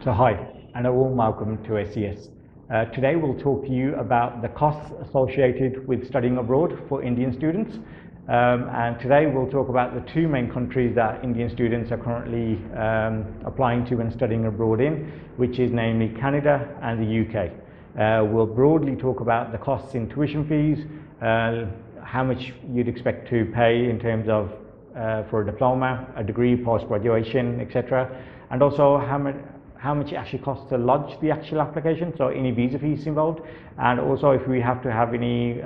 So hi, and a warm welcome to SES. Today we'll talk to you about the costs associated with studying abroad for Indian students. And today we'll talk about the two main countries that Indian students are currently applying to and studying abroad in, which is namely Canada and the UK. We'll broadly talk about the costs in tuition fees, how much you'd expect to pay in terms of for a diploma, a degree, post-graduation, etc. And also how much it actually costs to lodge the actual application, so any visa fees involved, and also if we have to have any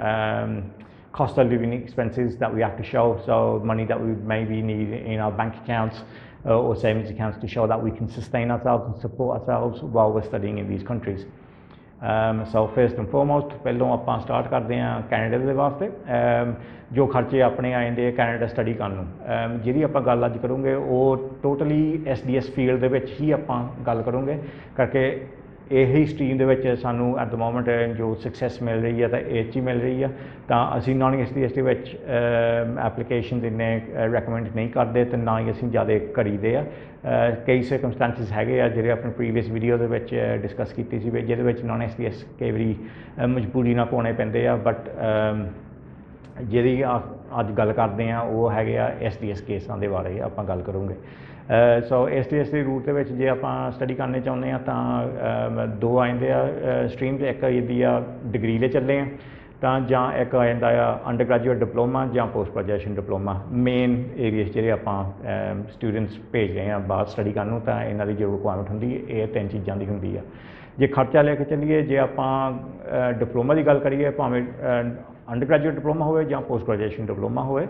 cost of living expenses that we have to show, so money that we maybe need in our bank accounts or savings accounts to show that we can sustain ourselves and support ourselves while we're studying in these countries. So first and foremost, ਪਹਿਲੋਂ ਆਪਾਂ start ਕਰਦੇ ਹਾਂ Canada ਦੇ ਵਾਸਤੇ ਜੋ ਖਰਚੇ ਆਪਣੇ ਆ ਜਾਂਦੇ ਕੈਨੇਡਾ ਸਟੱਡੀ ਕਰਨ ਨੂੰ ਜਿਹਦੀ ਆਪਾਂ ਗੱਲ ਅੱਜ ਕਰੂੰਗੇ ਉਹ ਟੋਟਲੀ SDS ਫੀਲਡ ਦੇ ਵਿੱਚ ਹੀ ਆਪਾਂ ਗੱਲ ਕਰੂੰਗੇ ਕਰਕੇ ਇਹੀ ਸਟਰੀਮ ਦੇ ਵਿੱਚ ਸਾਨੂੰ ਐਟ ਦ ਮੋਮੈਂਟ ਜੋ ਸਕਸੈਸ ਮਿਲ ਰਹੀ ਹੈ ਤਾਂ ਇਹ 'ਚ ਹੀ ਮਿਲ ਰਹੀ ਆ ਤਾਂ ਅਸੀਂ ਨੋਨ SDS ਦੇ ਵਿੱਚ ਐਪਲੀਕੇਸ਼ਨਸ ਇੰਨੇ ਰეკਮੈਂਡ ਨਹੀਂ ਕਰਦੇ ਅਤੇ ਨਾ ਹੀ ਅਸੀਂ ਜ਼ਿਆਦਾ ਕਰੀਦੇ ਆ ਕਈ ਸਰਕਮਸਟੈਂਸਿਸ ਹੈਗੇ ਆ ਜਿਹੜੇ ਆਪਣੇ ਪ੍ਰੀਵੀਅਸ ਵੀਡੀਓ ਦੇ ਵਿੱਚ ਡਿਸਕਸ ਕੀਤੀ ਸੀ ਜਿਹਦੇ ਵਿੱਚ ਨੋਨ SDS ਕਈ ਵਾਰੀ ਮਜਬੂਰੀ ਨਾਲ ਪਾਉਣੇ ਪੈਂਦੇ ਆ ਬਟ ਜਿਹੜੀ ਅੱਜ ਗੱਲ ਕਰਦੇ ਆ ਉਹ ਹੈਗੇ ਆ SDS ਕੇਸਾਂ ਦੇ ਬਾਰੇ ਆਪਾਂ ਗੱਲ ਕਰੂੰਗੇ ਸੋ SDS ਦੇ ਰੂਟ ਦੇ ਵਿੱਚ ਜੇ ਆਪਾਂ ਸਟੱਡੀ ਕਰਨੇ ਚਾਹੁੰਦੇ ਆ ਤਾਂ ਦੋ ਆ ਜਾਂਦੇ ਆ ਸਟਰੀਮਸ ਇੱਕ ਇਹਦੀ ਆ ਡਿਗਰੀ ਲਈ ਚੱਲੇ ਆ ਤਾਂ ਜਾਂ ਇੱਕ ਆ ਜਾਂਦਾ ਆ ਅੰਡਰ ਗ੍ਰੈਜੂਏਟ ਡਿਪਲੋਮਾ ਜਾਂ post graduation diploma main areas ਜਿਹੜੇ ਆਪਾਂ ਸਟੂਡੈਂਟਸ ਭੇਜ ਰਹੇ ਆ ਬਾਹਰ ਸਟੱਡੀ ਕਰਨ ਨੂੰ ਤਾਂ ਇਹਨਾਂ ਦੀ ਜੋ ਰਿਕੁਆਇਰਮੈਂਟ ਹੁੰਦੀ ਇਹ ਤਿੰਨ ਚੀਜ਼ਾਂ ਦੀ ਹੁੰਦੀ ਆ ਜੇ ਖਰਚਾ ਲੈ ਕੇ ਚੱਲੀਏ ਜੇ ਆਪਾਂ ਡਿਪਲੋਮਾ ਦੀ ਗੱਲ ਕਰੀਏ ਭਾਵੇਂ ਅੰਡਰ ਗ੍ਰੈਜੂਏਟ ਡਿਪਲੋਮਾ ਹੋਵੇ ਜਾਂ ਪੋਸਟ ਗ੍ਰੈਜੂਏਸ਼ਨ ਡਿਪਲੋਮਾ ਹੋਵੇ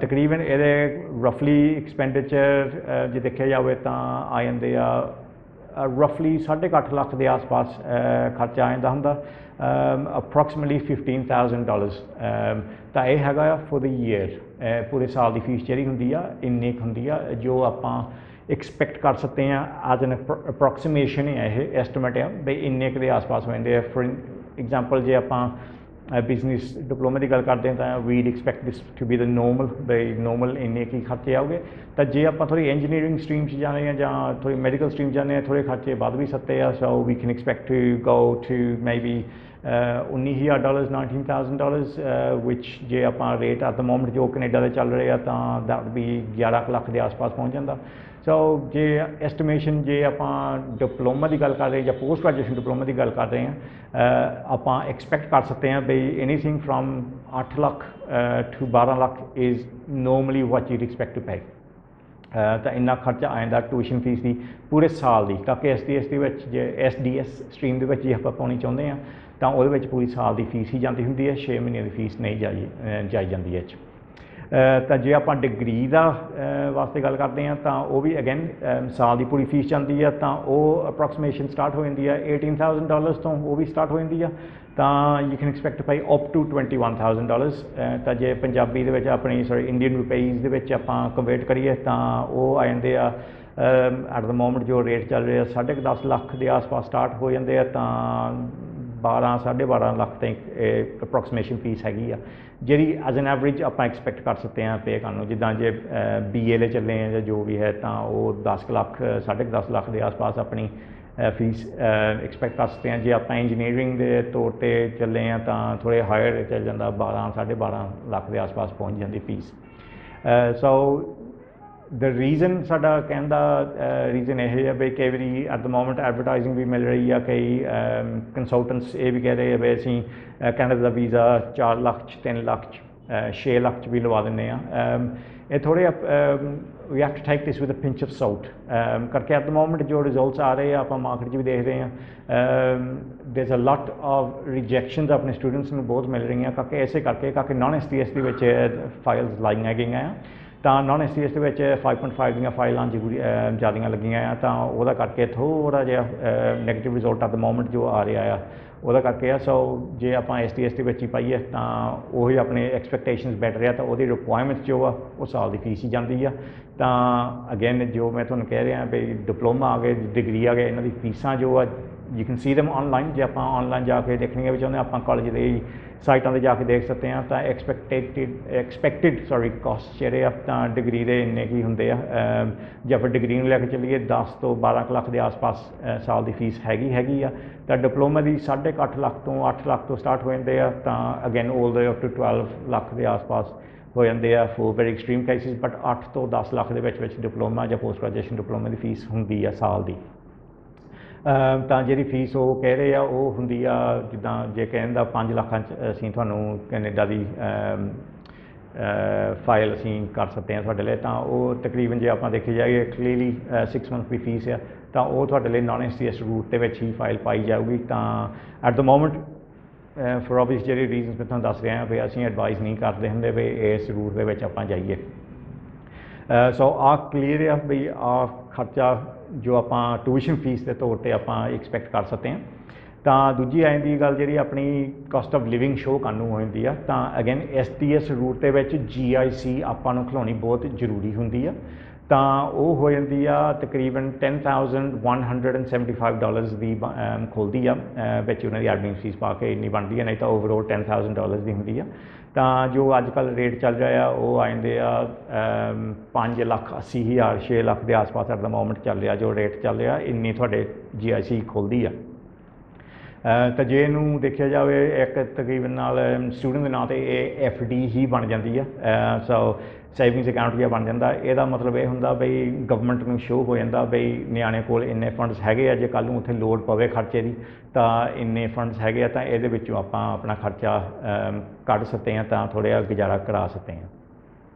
ਤਕਰੀਬਨ ਇਹਦੇ ਰਫਲੀ ਐਕਸਪੈਂਡੀਚਰ ਜੇ ਦੇਖਿਆ ਜਾਵੇ ਤਾਂ ਆ ਜਾਂਦੇ ਆ ਰਫਲੀ 8.5 ਲੱਖ ਦੇ ਆਸ-ਪਾਸ ਖਰਚਾ ਆ ਜਾਂਦਾ ਹੁੰਦਾ ਅਪਰੋਕਸੀਮੇਟਲੀ $15,000 ਤਾਂ ਇਹ ਹੈਗਾ ਆ ਫੋਰ ਦ ਈਅਰ ਪੂਰੇ ਸਾਲ ਦੀ ਫੀਸ ਜਿਹੜੀ ਹੁੰਦੀ ਆ ਇੰਨੀ ਕੁ ਹੁੰਦੀ ਆ ਜੋ ਆਪਾਂ ਐਕਸਪੈਕਟ ਕਰ ਸਕਦੇ ਹਾਂ ਐਜ਼ ਐਨ ਅਪਰੋਕਸੀਮੇਸ਼ਨ ਹੈ ਇਹ ਐਸਟੀਮੇਟ ਆ ਬਈ ਇੰਨੇ ਕੁ ਦੇ ਆਸ-ਪਾਸ ਹੋ ਜਾਂਦੇ ਆ ਫੋਰ ਐਗਜ਼ਾਮਪਲ ਜੇ ਆਪਾਂ ਬਿਜ਼ਨਸ ਡਿਪਲੋਮਾ ਦੀ ਗੱਲ ਕਰਦੇ ਹਾਂ ਤਾਂ we'd expect this to be the normal ਬਈ ਨੋਰਮਲ ਇੰਨੇ ਕੀ ਖਰਚੇ ਆਉਗੇ ਤਾਂ ਜੇ ਆਪਾਂ ਥੋੜ੍ਹੀ ਇੰਜੀਨੀਅਰਿੰਗ ਸਟਰੀਮ 'ਚ ਜਾਂਦੇ ਹਾਂ ਜਾਂ ਥੋੜ੍ਹੀ ਮੈਡੀਕਲ ਸਟਰੀਮ ਜਾਂਦੇ ਹਾਂ ਥੋੜ੍ਹੇ ਖਰਚੇ ਵੱਧ ਵੀ ਸਕਦੇ ਆ so we can expect to go to maybe $19,000 $19,000 ਵਿਚ ਜੇ ਆਪਾਂ ਰੇਟ ਐਟ ਦ ਮੋਮੈਂਟ ਜੋ ਕੈਨੇਡਾ ਦੇ ਚੱਲ ਰਹੇ ਆ ਤਾਂ ਦੈਟ ਵੁੱਡ ਬੀ 11 ਲੱਖ ਦੇ ਆਸ-ਪਾਸ ਪਹੁੰਚ ਜਾਂਦਾ ਸੋ ਜੇ ਐਸਟੀਮੇਸ਼ਨ ਜੇ ਆਪਾਂ ਡਿਪਲੋਮਾ ਦੀ ਗੱਲ ਕਰ ਰਹੇ ਜਾਂ ਪੋਸਟ ਗ੍ਰੈਜੂਏਸ਼ਨ ਡਿਪਲੋਮਾ ਦੀ ਗੱਲ ਕਰ ਰਹੇ ਹਾਂ ਆਪਾਂ ਐਕਸਪੈਕਟ ਕਰ ਸਕਦੇ ਹਾਂ ਬਈ anything from 8 lakh to 12 lakh is normally what you'd expect to pay ਤਾਂ ਇੰਨਾ ਖਰਚਾ ਆ ਜਾਂਦਾ ਟਿਊਸ਼ਨ ਫੀਸ ਦੀ ਪੂਰੇ ਸਾਲ ਦੀ ਕਿਉਂਕਿ SDS ਦੇ ਵਿੱਚ ਜੇ SDS ਸਟਰੀਮ ਦੇ ਵਿੱਚ ਜੇ ਆਪਾਂ ਪਾਉਣੀ ਚਾਹੁੰਦੇ ਹਾਂ ਤਾਂ ਉਹਦੇ ਵਿੱਚ ਪੂਰੀ ਸਾਲ ਦੀ ਫੀਸ ਹੀ ਜਾਂਦੀ ਹੁੰਦੀ ਹੈ 6 ਮਹੀਨਿਆਂ ਦੀ ਫੀਸ ਨਹੀਂ ਜਾਈ ਜਾਂਦੀ ਹੈ 'ਚ ਤਾਂ ਜੇ ਆਪਾਂ ਡਿਗਰੀ ਦਾ ਵਾਸਤੇ ਗੱਲ ਕਰਦੇ ਹਾਂ ਤਾਂ ਉਹ ਵੀ ਅਗੇਨ ਸਾਲ ਦੀ ਪੂਰੀ ਫੀਸ ਜਾਂਦੀ ਆ ਤਾਂ ਉਹ ਅਪਰੋਕਸੀਮੇਸ਼ਨ ਸਟਾਰਟ ਹੋ ਜਾਂਦੀ ਆ $18,000 ਤੋਂ ਉਹ ਵੀ ਸਟਾਰਟ ਹੋ ਜਾਂਦੀ ਆ ਤਾਂ you can expect pay up to $21,000 ਤਾਂ ਜੇ ਪੰਜਾਬੀ ਦੇ ਵਿੱਚ ਆਪਣੀ ਇੰਡੀਅਨ ਰੁਪਈਜ਼ ਦੇ ਵਿੱਚ ਆਪਾਂ ਕਨਵਰਟ ਕਰੀਏ ਤਾਂ ਉਹ ਆ ਜਾਂਦੇ ਆ ਐਟ ਦ ਮੋਮੈਂਟ ਜੋ ਰੇਟ ਚੱਲ ਰਿਹਾ 10.5 ਲੱਖ ਦੇ ਆਸ-ਪਾਸ ਸਟਾਰਟ ਹੋ ਜਾਂਦੇ ਆ ਤਾਂ 12.5 ਲੱਖ ਤੱਕ ਅਪਰੋਕਸੀਮੇਸ਼ਨ ਫੀਸ ਹੈਗੀ ਆ ਜਿਹੜੀ ਐਜ਼ ਐਨ ਐਵਰੇਜ ਆਪਾਂ ਐਕਸਪੈਕਟ ਕਰ ਸਕਦੇ ਹਾਂ ਪੇ ਕਰਨ ਨੂੰ ਜਿੱਦਾਂ ਜੇ BA ਲੈ ਚੱਲੇ ਆ ਜਾਂ ਜੋ ਵੀ ਹੈ ਤਾਂ ਉਹ 10 ਲੱਖ 10.5 ਲੱਖ ਦੇ ਆਸ-ਪਾਸ ਆਪਣੀ ਫੀਸ ਐਕਸਪੈਕਟ ਕਰ ਸਕਦੇ ਹਾਂ ਜੇ ਆਪਾਂ ਇੰਜੀਨੀਅਰਿੰਗ ਦੇ ਤੌਰ 'ਤੇ ਚੱਲੇ ਹਾਂ ਤਾਂ ਥੋੜ੍ਹੇ ਹਾਇਰ ਚੱਲ ਜਾਂਦਾ 12.5 ਲੱਖ ਦੇ ਆਸ-ਪਾਸ ਪਹੁੰਚ ਜਾਂਦੀ ਫੀਸ ਸੋ ਦ ਰੀਜ਼ਨ ਸਾਡਾ ਕਹਿਣ ਦਾ ਰੀਜ਼ਨ ਇਹ ਹੈ ਬਈ ਕਈ ਵਾਰੀ ਐਟ ਦ ਮੋਮੈਂਟ ਐਡਵਰਟਾਈਜ਼ਿੰਗ ਵੀ ਮਿਲ ਰਹੀ ਆ ਕਈ ਕੰਸਲਟੈਂਟਸ ਇਹ ਵੀ ਕਹਿ ਰਹੇ ਆ ਵੀ ਅਸੀਂ ਕੈਨੇਡਾ ਦਾ ਵੀਜ਼ਾ 4 ਲੱਖ 'ਚ 3 ਲੱਖ 'ਚ 6 ਲੱਖ 'ਚ ਵੀ ਲਵਾ ਦਿੰਦੇ ਹਾਂ ਇਹ ਥੋੜ੍ਹੇ we have to take this with a pinch of salt ਕਰਕੇ ਐਟ ਦ ਮੋਮੈਂਟ ਜੋ ਰਿਜ਼ਲਟਸ ਆ ਰਹੇ ਆ ਆਪਾਂ ਮਾਰਕੀਟ 'ਚ ਵੀ ਦੇਖ ਰਹੇ ਹਾਂ there is a lot of rejections ਆਪਣੇ ਸਟੂਡੈਂਟਸ ਨੂੰ ਬਹੁਤ ਮਿਲ ਰਹੀਆਂ ਕਿਉਂਕਿ ਇਸੇ ਕਰਕੇ ਨੋਨ SDS ਦੇ ਵਿੱਚ ਫਾਈਲਸ ਲਾਈਆਂ ਗਈਆਂ ਆ ਤਾਂ ਨੋਨ SDS ਦੇ ਵਿੱਚ 5.5 ਦੀਆਂ ਫਾਈਲਾਂ ਜ਼ਿਆਦੀਆਂ ਲੱਗੀਆਂ ਆ ਤਾਂ ਉਹਦਾ ਕਰਕੇ ਥੋੜ੍ਹਾ ਜਿਹਾ negative result at the moment ਜੋ ਆ ਰਿਹਾ ਆ ਉਹਦਾ ਕਰਕੇ ਆ। ਸੋ ਜੇ ਆਪਾਂ SDS ਦੇ ਵਿੱਚ ਹੀ ਪਾਈਏ ਤਾਂ ਉਹੀ ਆਪਣੇ ਐਕਸਪੈਕਟੇਸ਼ਨਸ ਬੈਟਰ ਆ, ਤਾਂ ਉਹਦੀ ਰਿਕੁਆਇਰਮੈਂਟਸ ਜੋ ਆ ਉਹ ਸਾਲ ਦੀ ਫੀਸ ਹੀ ਜਾਂਦੀ ਆ। ਤਾਂ ਅਗੇਨ ਜੋ ਮੈਂ ਤੁਹਾਨੂੰ ਕਹਿ ਰਿਹਾ ਵੀ ਡਿਪਲੋਮਾ ਆ ਗਏ, ਡਿਗਰੀ ਆ ਗਏ, ਇਹਨਾਂ ਦੀ ਫੀਸਾਂ ਜੋ ਆ you can see them online. ਜੇ ਆਪਾਂ ਔਨਲਾइन ਜਾ ਕੇ ਦੇਖਣੀਆਂ ਵੀ ਚਾਹੁੰਦੇ ਆਪਾਂ ਕਾਲਜ ਦੇ ਸਾਈਟਾਂ 'ਤੇ ਜਾ ਕੇ ਦੇਖ ਸਕਦੇ ਹਾਂ। ਤਾਂ ਐਕਸਪੈਕਟਿਡ ਕਾਸਟ ਜਿਹੜੇ ਆ ਤਾਂ ਡਿਗਰੀ ਦੇ ਇੰਨੇ ਕੀ ਹੁੰਦੇ ਆ। ਜੇ ਆਪਾਂ ਡਿਗਰੀ ਨੂੰ ਲੈ ਕੇ ਚੱਲੀਏ 10 ਤੋਂ 12 ਲੱਖ ਦੇ ਆਸ-ਪਾਸ ਸਾਲ ਦੀ ਫੀਸ ਹੈਗੀ ਆ। ਤਾਂ ਡਿਪਲੋਮਾ ਦੀ 8.5 ਲੱਖ ਤੋਂ 8 ਲੱਖ ਤੋਂ ਸਟਾਰਟ ਹੋ ਜਾਂਦੇ ਆ। ਤਾਂ again all the way up to 12 lakh ਦੇ ਆਸ-ਪਾਸ ਹੋ ਜਾਂਦੇ ਆ for very extreme cases. But 8 ਤੋਂ 10 ਲੱਖ ਦੇ ਵਿੱਚ ਡਿਪਲੋਮਾ ਜਾਂ ਪੋਸਟ ਗ੍ਰੈਜੂਏਸ਼ਨ ਡਿਪਲੋਮਾ ਦੀ ਫੀਸ ਹੁੰਦੀ ਆ ਸਾਲ ਦੀ। ਤਾਂ ਜਿਹੜੀ ਫੀਸ ਉਹ ਕਹਿ ਰਹੇ ਆ ਉਹ ਹੁੰਦੀ ਆ ਜਿੱਦਾਂ ਜੇ ਕਹਿੰਦਾ 5 ਲੱਖਾਂ 'ਚ ਅਸੀਂ ਤੁਹਾਨੂੰ ਕੈਨੇਡਾ ਦੀ ਫਾਈਲ ਅਸੀਂ ਕਰ ਸਕਦੇ ਹਾਂ ਤੁਹਾਡੇ ਲਈ। ਤਾਂ ਉਹ ਤਕਰੀਬਨ ਜੇ ਆਪਾਂ ਦੇਖੀ ਜਾਈਏ ਕਲੀਅਰਲੀ 6 ਮੰਥ ਦੀ ਫੀਸ ਆ। ਤਾਂ ਉਹ ਤੁਹਾਡੇ ਲਈ ਨਾਨ SDS ਰੂਟ ਦੇ ਵਿੱਚ ਹੀ ਫਾਈਲ ਪਾਈ ਜਾਊਗੀ। ਤਾਂ at the moment for obvious ਜਿਹੜੇ ਰੀਜ਼ਨਸ ਮੈਂ ਤੁਹਾਨੂੰ ਦੱਸ ਰਿਹਾ ਵੀ ਅਸੀਂ ਐਡਵਾਈਜ਼ ਨਹੀਂ ਕਰਦੇ ਹੁੰਦੇ ਵੀ ਇਸ ਰੂਟ ਦੇ ਵਿੱਚ ਆਪਾਂ ਜਾਈਏ। ਸੋ ਆ ਕਲੀਅਰ ਆ ਵੀ ਆ ਖਰਚਾ ਜੋ ਆਪਾਂ ਟਿਊਸ਼ਨ ਫੀਸ ਦੇ ਤੌਰ 'ਤੇ ਆਪਾਂ ਐਕਸਪੈਕਟ ਕਰ ਸਕਦੇ ਹਾਂ। ਤਾਂ ਦੂਜੀ ਆ ਜਾਂਦੀ ਗੱਲ ਜਿਹੜੀ ਆਪਣੀ ਕਾਸਟ ਆਫ ਲਿਵਿੰਗ ਸ਼ੋਅ ਕਰਨ ਨੂੰ ਹੋ ਜਾਂਦੀ ਆ। ਤਾਂ ਅਗੇਨ SDS ਰੂਟ ਦੇ ਵਿੱਚ GIC ਆਪਾਂ ਨੂੰ ਖਿਲਾਉਣੀ ਬਹੁਤ ਜ਼ਰੂਰੀ ਹੁੰਦੀ ਆ। ਤਾਂ ਉਹ ਹੋ ਜਾਂਦੀ ਆ ਤਕਰੀਬਨ $10,175 ਦੀ ਖੁੱਲ੍ਹਦੀ ਆ। ਵਿੱਚ ਉਹਨਾਂ ਦੀ ਐਡਮਿਨ ਫੀਸ ਪਾ ਕੇ ਇੰਨੀ ਬਣਦੀ ਆ, ਨਹੀਂ ਤਾਂ ਓਵਰਆਲ $10,000 ਦੀ ਹੁੰਦੀ ਆ। ਤਾਂ ਜੋ ਅੱਜ ਕੱਲ੍ਹ ਰੇਟ ਚੱਲ ਰਿਹਾ ਆ ਉਹ ਆ ਜਾਂਦੇ ਆ 5,80,000 6 ਲੱਖ ਦੇ ਆਸ-ਪਾਸ ਐਟ ਦਾ ਮੋਮੈਂਟ ਚੱਲ ਰਿਹਾ ਜੋ ਰੇਟ ਚੱਲ ਰਿਹਾ, ਇੰਨੀ ਤੁਹਾਡੇ GIC ਖੁੱਲ੍ਹਦੀ ਆ। ਤਾਂ ਜੇ ਇਹਨੂੰ ਦੇਖਿਆ ਜਾਵੇ ਇੱਕ ਤਕਰੀਬਨ ਨਾਲ ਸਟੂਡੈਂਟ ਦੇ ਨਾਂ 'ਤੇ ਇਹ FD ਹੀ ਬਣ ਜਾਂਦੀ ਆ। ਸੋ ਸੇਵਿੰਗਸ ਅਕਾਊਂਟ ਜਿਹਾ ਬਣ ਜਾਂਦਾ। ਇਹਦਾ ਮਤਲਬ ਇਹ ਹੁੰਦਾ ਬਈ ਗਵਰਨਮੈਂਟ ਨੂੰ ਸ਼ੋਅ ਹੋ ਜਾਂਦਾ ਬਈ ਨਿਆਣੇ ਕੋਲ ਇੰਨੇ ਫੰਡਸ ਹੈਗੇ ਆ, ਜੇ ਕੱਲ੍ਹ ਨੂੰ ਉੱਥੇ ਲੋੜ ਪਵੇ ਖਰਚੇ ਦੀ ਤਾਂ ਇੰਨੇ ਫੰਡਸ ਹੈਗੇ ਆ, ਤਾਂ ਇਹਦੇ ਵਿੱਚੋਂ ਆਪਾਂ ਆਪਣਾ ਖਰਚਾ ਕੱਢ ਸਕਦੇ ਹਾਂ, ਤਾਂ ਥੋੜ੍ਹਾ ਜਿਹਾ ਗੁਜ਼ਾਰਾ ਕਰਾ ਸਕਦੇ ਹਾਂ।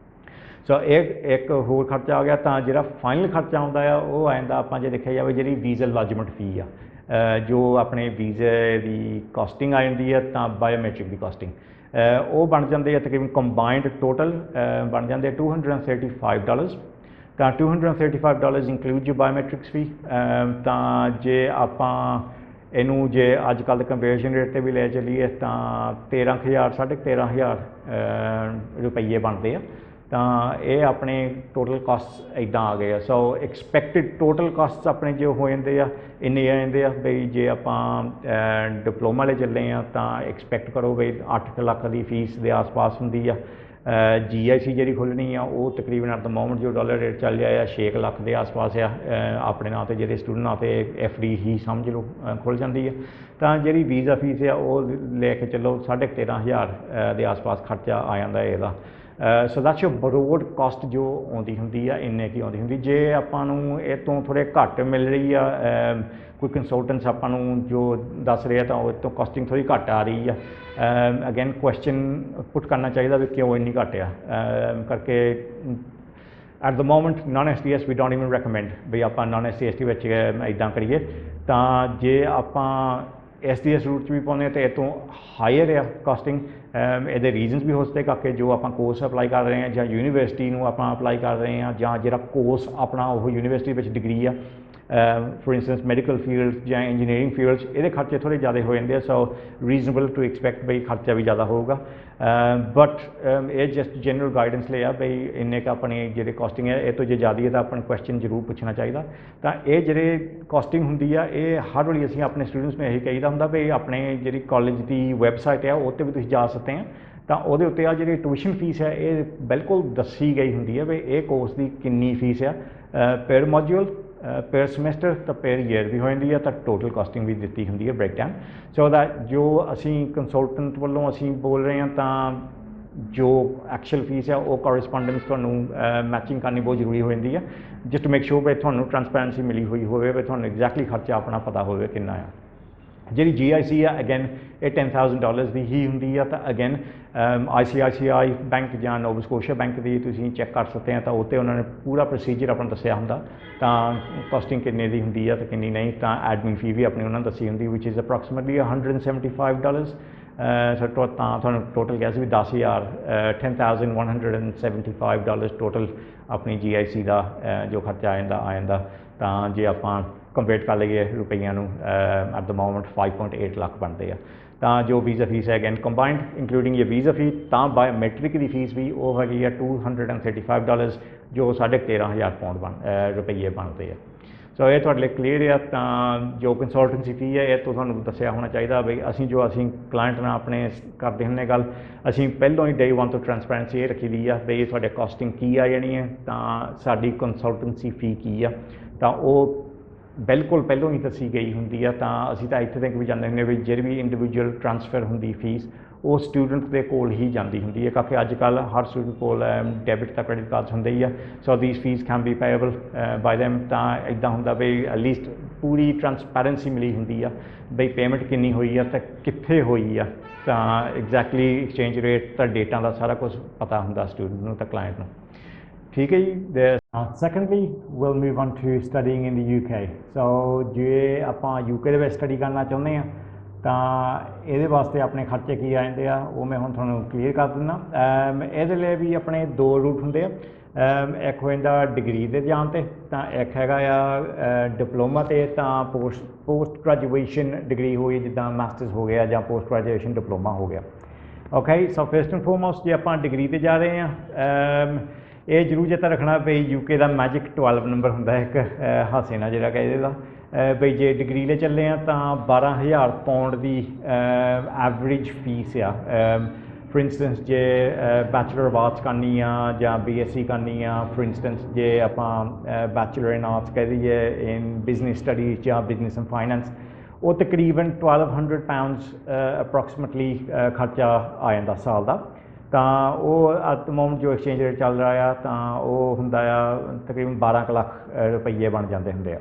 ਸੋ ਇਹ ਇੱਕ ਹੋਰ ਖਰਚਾ ਆ ਗਿਆ। ਤਾਂ ਜਿਹੜਾ ਫਾਈਨਲ ਖਰਚਾ ਆਉਂਦਾ ਆ ਉਹ ਆ ਜਾਂਦਾ ਆਪਾਂ ਜੇ ਦੇਖਿਆ ਜਾਵੇ ਜਿਹੜੀ ਵੀਜ਼ਾ ਲੌਜਮੈਂਟ ਫੀ ਆ, ਜੋ ਆਪਣੇ ਵੀਜ਼ੇ ਦੀ ਕਾਸਟਿੰਗ ਆ ਜਾਂਦੀ ਹੈ। ਤਾਂ ਬਾਇਓਮੈਟ੍ਰਿਕ ਦੀ ਕਾਸਟਿੰਗ ਉਹ ਬਣ ਜਾਂਦੇ ਆ ਤਕਰੀਬਨ ਕੰਬਾਈਨਡ ਟੋਟਲ ਬਣ ਜਾਂਦੇ $235। ਤਾਂ $235 ਇੰਕਲੂਡ ਜੋ ਬਾਇਓਮੈਟ੍ਰਿਕਸ ਫੀ। ਤਾਂ ਜੇ ਆਪਾਂ ਇਹਨੂੰ ਜੇ ਅੱਜ ਕੱਲ੍ਹ ਦੇ ਕੰਪੈਰੀਜ਼ਨ ਰੇਟ 'ਤੇ ਵੀ ਲੈ ਚੱਲੀਏ ਤਾਂ 13,000 13,500 ਰੁਪਈਏ ਬਣਦੇ ਆ। ਤਾਂ ਇਹ ਆਪਣੇ ਟੋਟਲ ਕਾਸਟ ਇੱਦਾਂ ਆ ਗਏ ਆ। ਸੋ ਐਕਸਪੈਕਟਿਡ ਟੋਟਲ ਕਾਸਟ ਆਪਣੇ ਜੋ ਹੋ ਜਾਂਦੇ ਆ ਇੰਨੇ ਆ ਜਾਂਦੇ ਆ ਬਈ ਜੇ ਆਪਾਂ ਡਿਪਲੋਮਾ ਵਾਲੇ ਚੱਲੇ ਆ ਤਾਂ ਐਕਸਪੈਕਟ ਕਰੋ ਬਈ 8 ਲੱਖ ਦੀ ਫੀਸ ਦੇ ਆਸ-ਪਾਸ ਹੁੰਦੀ ਆ। GIC ਜਿਹੜੀ ਖੁੱਲ੍ਹਣੀ ਆ ਉਹ ਤਕਰੀਬਨ ਐਟ ਦ ਮੋਮੈਂਟ ਜੋ ਡਾਲਰ ਰੇਟ ਚੱਲ ਰਿਹਾ ਆ 6 ਲੱਖ ਦੇ ਆਸ-ਪਾਸ ਆ। ਆਪਣੇ ਨਾਂ 'ਤੇ ਜਿਹੜੇ ਸਟੂਡੈਂਟ ਨਾਂ 'ਤੇ FD ਹੀ ਸਮਝ ਲਓ ਖੁੱਲ੍ਹ ਜਾਂਦੀ ਆ। ਤਾਂ ਜਿਹੜੀ ਵੀਜ਼ਾ ਫੀਸ ਆ ਉਹ ਲੈ ਕੇ ਚੱਲੋ 13,500 ਦੇ ਆਸ-ਪਾਸ ਖਰਚਾ ਆ ਜਾਂਦਾ ਇਹਦਾ। So that's your broad cost ਜੋ ਆਉਂਦੀ ਹੁੰਦੀ ਆ, ਇੰਨੇ ਕੀ ਆਉਂਦੀ ਹੁੰਦੀ। ਜੇ ਆਪਾਂ ਨੂੰ ਇਹ ਤੋਂ ਥੋੜ੍ਹੇ ਘੱਟ ਮਿਲ ਰਹੀ ਆ, ਕੋਈ ਕੰਸਲਟੈਂਟਸ ਆਪਾਂ ਨੂੰ ਜੋ ਦੱਸ ਰਿਹਾ ਤਾਂ ਉਹ ਤੋਂ ਕਾਸਟਿੰਗ ਥੋੜ੍ਹੀ ਘੱਟ ਆ ਰਹੀ ਆ। ਅਗੇਨ ਕੁਐਸਚਨ ਪੁੱਟ ਕਰਨਾ ਚਾਹੀਦਾ ਵੀ ਕਿਉਂ ਇੰਨੀ ਘੱਟ ਆ ਕਰਕੇ। At the moment non SDS we don't even recommend ਵੀ ਆਪਾਂ ਨਾਨ SDS ਦੇ ਵਿੱਚ ਇੱਦਾਂ ਕਰੀਏ। ਤਾਂ ਜੇ ਆਪਾਂ SDS ਰੂਟ 'ਚ ਵੀ ਪਾਉਂਦੇ ਹਾਂ ਤਾਂ ਇਹ ਤੋਂ ਹਾਇਰ ਆ ਕਾਸਟਿੰਗ। ਇਹਦੇ ਰੀਜ਼ਨਸ ਵੀ ਹੋ ਸਕਦੇ ਕਰਕੇ ਜੋ ਆਪਾਂ ਕੋਰਸ ਅਪਲਾਈ ਕਰ ਰਹੇ ਹਾਂ ਜਾਂ ਯੂਨੀਵਰਸਿਟੀ ਨੂੰ ਆਪਾਂ ਅਪਲਾਈ ਕਰ ਰਹੇ ਹਾਂ ਜਾਂ ਜਿਹੜਾ ਕੋਰਸ ਆਪਣਾ ਉਹ ਯੂਨੀਵਰਸਿਟੀ ਵਿੱਚ ਡਿਗਰੀ ਆ ਫੋਰ ਇੰਸਟੈਂਸ ਮੈਡੀਕਲ ਫੀਲਡ ਜਾਂ ਇੰਜੀਨੀਅਰਿੰਗ ਫੀਲਡਸ, ਇਹਦੇ ਖਰਚੇ ਥੋੜ੍ਹੇ ਜ਼ਿਆਦਾ ਹੋ ਜਾਂਦੇ ਆ। ਸੋ ਰੀਜ਼ਨੇਬਲ ਟੂ ਐਕਸਪੈਕਟ ਬਈ ਖਰਚਾ ਵੀ ਜ਼ਿਆਦਾ ਹੋਊਗਾ। ਬਟ ਇਹ ਜਸਟ ਜਨਰਲ ਗਾਈਡੈਂਸ ਲਈ ਆ ਬਈ ਇੰਨੇ ਕੁ ਆਪਣੀ ਜਿਹੜੀ ਕਾਸਟਿੰਗ ਹੈ ਇਹ ਤੋਂ ਜੇ ਜ਼ਿਆਦਾ ਹੈ ਤਾਂ ਆਪਾਂ ਨੂੰ ਕੁਐਸਚਨ ਜ਼ਰੂਰ ਪੁੱਛਣਾ ਚਾਹੀਦਾ। ਤਾਂ ਇਹ ਜਿਹੜੇ ਕਾਸਟਿੰਗ ਹੁੰਦੀ ਆ ਇਹ ਹਰ ਵਾਰੀ ਅਸੀਂ ਆਪਣੇ ਸਟੂਡੈਂਟਸ ਨੂੰ ਇਹੀ ਕਹੀਦਾ ਹੁੰਦਾ ਵੀ ਆਪਣੇ ਜਿਹੜੀ ਕਾਲਜ ਦੀ ਵੈਬਸਾਈਟ ਆ ਉਹ 'ਤੇ ਵੀ ਤੁਸੀਂ ਜਾ ਸਕਦੇ ਆ। ਤਾਂ ਉਹਦੇ ਉੱਤੇ ਆ ਜਿਹੜੀ ਟਿਊਸ਼ਨ ਫੀਸ ਹੈ ਇਹ ਬਿਲਕੁਲ ਦੱਸੀ ਗਈ ਹੁੰਦੀ ਹੈ ਵੀ ਇਹ ਕੋਰਸ ਦੀ ਕਿੰਨੀ ਫੀਸ ਆ ਪਰ ਮੋਡਿਊਲ per semester ਤਾਂ per year ਵੀ ਹੋ ਜਾਂਦੀ ਹੈ। ਤਾਂ ਟੋਟਲ ਕਾਸਟਿੰਗ ਵੀ ਦਿੱਤੀ ਹੁੰਦੀ ਹੈ ਬ੍ਰੇਕਡਾਊਨ। ਸੋ ਦਾ ਜੋ ਅਸੀਂ ਕੰਸਲਟੈਂਟ ਵੱਲੋਂ ਅਸੀਂ ਬੋਲ ਰਹੇ ਹਾਂ ਤਾਂ ਜੋ ਐਕਚੁਅਲ ਫੀਸ ਹੈ ਉਹ ਕੋਰਸਪੋਂਡੈਂਸ ਤੁਹਾਨੂੰ ਮੈਚਿੰਗ ਕਰਨੀ ਬਹੁਤ ਜ਼ਰੂਰੀ ਹੋ ਜਾਂਦੀ ਹੈ ਜਸਟ ਟੂ ਮੇਕ ਸ਼ੋਰ ਵੀ ਤੁਹਾਨੂੰ ਟਰਾਂਸਪੇਰੈਂਸੀ ਮਿਲੀ ਹੋਈ ਹੋਵੇ ਵੀ ਤੁਹਾਨੂੰ ਐਗਜ਼ੈਕਟਲੀ ਖਰਚਾ ਆਪਣਾ ਪਤਾ ਹੋਵੇ ਕਿੰਨਾ ਆ। ਜਿਹੜੀ GIC ਆ ਅਗੇਨ ਇਹ $10,000 ਦੀ ਹੀ ਹੁੰਦੀ ਆ। ਤਾਂ ਅਗੇਨ ICICI ਬੈਂਕ ਜਾਂ ਨੋਵਾ ਸਕੋਸ਼ੀਆ ਬੈਂਕ ਦੀ ਤੁਸੀਂ ਚੈੱਕ ਕਰ ਸਕਦੇ ਆ ਤਾਂ ਉਹ 'ਤੇ ਉਹਨਾਂ ਨੇ ਪੂਰਾ ਪ੍ਰੋਸੀਜਰ ਆਪਣਾ ਦੱਸਿਆ ਹੁੰਦਾ ਤਾਂ ਕਾਸਟਿੰਗ ਕਿੰਨੇ ਦੀ ਹੁੰਦੀ ਆ ਅਤੇ ਕਿੰਨੀ ਨਹੀਂ। ਤਾਂ ਐਡਮਿਨ ਫੀ ਵੀ ਆਪਣੀ ਉਹਨਾਂ ਨੇ ਦੱਸੀ ਹੁੰਦੀ ਵਿਚ ਇਜ਼ ਅਪਰੋਕਸੀਮੇਟਲੀ $175। ਸੋ ਤਾਂ ਤੁਹਾਨੂੰ ਟੋਟਲ ਗਿਆ ਸੀ ਵੀ 10,000 $10,175 ਟੋਟਲ ਆਪਣੀ GIC ਦਾ ਜੋ ਖਰਚਾ ਆ ਜਾਂਦਾ। ਤਾਂ ਜੇ ਆਪਾਂ ਕੰਪੇਅਰ ਕਰ ਲਈਏ ਰੁਪਈਆਂ ਨੂੰ ਐਟ ਦ ਮੋਮੈਂਟ 5.8 ਲੱਖ ਬਣਦੇ ਆ। ਤਾਂ ਜੋ ਵੀਜ਼ਾ ਫੀਸ ਹੈ ਅਗੇਨ ਕੰਬਾਈਨਡ ਇੰਕਲੂਡਿੰਗ ਇਹ ਵੀਜ਼ਾ ਫੀ, ਤਾਂ ਬਾਇਓਮੈਟ੍ਰਿਕ ਦੀ ਫੀਸ ਵੀ ਉਹ ਹੈਗੀ ਆ $235 ਜੋ 13,500 ਰੁਪਈਏ ਬਣਦੇ ਆ। ਸੋ ਇਹ ਤੁਹਾਡੇ ਲਈ ਕਲੀਅਰ ਆ। ਤਾਂ ਜੋ ਕੰਸਲਟੈਂਸੀ ਫੀ ਹੈ ਇਹ ਤੋਂ ਤੁਹਾਨੂੰ ਦੱਸਿਆ ਹੋਣਾ ਚਾਹੀਦਾ ਬਈ ਅਸੀਂ ਕਲਾਇੰਟ ਨਾਲ ਆਪਣੇ ਕਰਦੇ ਹੁੰਦੇ ਗੱਲ, ਅਸੀਂ ਪਹਿਲਾਂ ਹੀ ਡੇ 1 ਤੋਂ ਟਰਾਂਸਪੇਰੈਂਸੀ ਇਹ ਰੱਖੀ ਦੀ ਆ ਬਈ ਤੁਹਾਡੇ ਕਾਸਟਿੰਗ ਕੀ ਆ ਜਾਣੀ ਹੈ, ਤਾਂ ਸਾਡੀ ਕੰਸਲਟੈਂਸੀ ਫੀ ਕੀ ਆ, ਤਾਂ ਉਹ ਬਿਲਕੁਲ ਪਹਿਲਾਂ ਹੀ ਦੱਸੀ ਗਈ ਹੁੰਦੀ ਆ। ਤਾਂ ਅਸੀਂ ਤਾਂ ਇੱਥੇ ਤੱਕ ਵੀ ਜਾਂਦੇ ਹੁੰਦੇ ਵੀ ਜਿਹੜੀ ਵੀ ਇੰਡੀਵਿਜੂਅਲ ਟਰਾਂਸਫਰ ਹੁੰਦੀ ਫੀਸ ਉਹ ਸਟੂਡੈਂਟ ਦੇ ਕੋਲ ਹੀ ਜਾਂਦੀ ਹੁੰਦੀ ਹੈ, ਕਿਉਂਕਿ ਅੱਜ ਕੱਲ੍ਹ ਹਰ ਸਟੂਡੈਂਟ ਕੋਲ ਡੈਬਿਟ ਤਾਂ ਕ੍ਰੈਡਿਟ ਕਾਰਡਸ ਹੁੰਦੇ ਹੀ ਆ। So these fees can be payable by them. ਤਾਂ ਇੱਦਾਂ ਹੁੰਦਾ ਬਈ ਐਟਲੀਸਟ ਪੂਰੀ ਟਰਾਂਸਪੈਰੈਂਸੀ ਮਿਲੀ ਹੁੰਦੀ ਆ ਬਈ ਪੇਮੈਂਟ ਕਿੰਨੀ ਹੋਈ ਆ ਅਤੇ ਕਿੱਥੇ ਹੋਈ ਆ, ਤਾਂ ਐਗਜ਼ੈਕਟਲੀ ਐਕਸਚੇਂਜ ਰੇਟ ਤਾਂ ਡੇਟਾਂ ਦਾ ਸਾਰਾ ਕੁਝ ਪਤਾ ਹੁੰਦਾ ਸਟੂਡੈਂਟ ਨੂੰ ਤਾਂ ਕਲਾਇੰਟ ਨੂੰ। ਠੀਕ ਹੈ ਜੀ। Secondly will move on to studying in the UK। So ਜੇ ਆਪਾਂ UK ਦੇ ਵਿੱਚ ਸਟੱਡੀ ਕਰਨਾ ਚਾਹੁੰਦੇ ਹਾਂ ਤਾਂ ਇਹਦੇ ਵਾਸਤੇ ਆਪਣੇ ਖਰਚੇ ਕੀ ਆ ਜਾਂਦੇ ਆ ਉਹ ਮੈਂ ਹੁਣ ਤੁਹਾਨੂੰ ਕਲੀਅਰ ਕਰ ਦਿੰਦਾ। ਇਹਦੇ ਲਈ ਵੀ ਆਪਣੇ ਦੋ ਰੂਟ ਹੁੰਦੇ ਆ। ਇੱਕ ਹੋ ਜਾਂਦਾ ਡਿਗਰੀ ਦੇ ਜਾਣ 'ਤੇ, ਤਾਂ ਇੱਕ ਹੈਗਾ ਆ ਡਿਪਲੋਮਾ 'ਤੇ। ਤਾਂ ਪੋਸਟ ਗ੍ਰੈਜੂਏਸ਼ਨ ਡਿਗਰੀ ਹੋਈ ਜਿੱਦਾਂ ਮਾਸਟਰਸ ਹੋ ਗਿਆ ਜਾਂ ਪੋਸਟ ਗ੍ਰੈਜੂਏਸ਼ਨ ਡਿਪਲੋਮਾ ਹੋ ਗਿਆ। Okay, so first and foremost ਜੇ ਆਪਾਂ ਡਿਗਰੀ 'ਤੇ ਜਾ ਰਹੇ ਹਾਂ ਇਹ ਜ਼ਰੂਰ ਚੇਤਾ ਰੱਖਣਾ ਬਈ UK ਦਾ ਮੈਜਿਕ 12 ਨੰਬਰ ਹੁੰਦਾ ਇੱਕ ਹਾਸੇ ਨਾਲ ਜਿਹੜਾ ਕਿ ਇਹਦੇ ਦਾ ਬਈ ਜੇ ਡਿਗਰੀ ਲੈ ਚੱਲੇ ਆ ਤਾਂ £12,000 ਦੀ ਐਵਰੇਜ ਫੀਸ ਆ। ਫੋਰ ਇੰਸਟੈਂਸ ਜੇ ਬੈਚਲਰ ਆਫ ਆਰਟਸ ਕਰਨੀ ਆ ਜਾਂ BSc ਕਰਨੀ ਆ, ਫੋਰ ਇੰਸਟੈਂਸ ਜੇ ਆਪਾਂ ਬੈਚਲਰ ਇਨ ਆਰਟਸ ਕਹਿ ਦਈਏ ਇਨ ਬਿਜ਼ਨਸ ਸਟੱਡੀਜ਼ ਜਾਂ ਬਿਜ਼ਨਸ ਐਂਡ ਫਾਈਨੈਂਸ, ਉਹ ਤਕਰੀਬਨ £1,200 ਅਪਰੋਕਸੀਮੇਟਲੀ ਖਰਚਾ ਆ ਜਾਂਦਾ ਸਾਲ ਦਾ। ਤਾਂ ਉਹ ਐਟ ਦ ਮੋਮੈਂਟ ਜੋ ਐਕਸਚੇਂਜ ਰੇਟ ਚੱਲ ਰਿਹਾ ਆ ਤਾਂ ਉਹ ਹੁੰਦਾ ਆ ਤਕਰੀਬਨ 12 ਕੁ ਲੱਖ ਰੁਪਈਏ ਬਣ ਜਾਂਦੇ ਹੁੰਦੇ ਆ।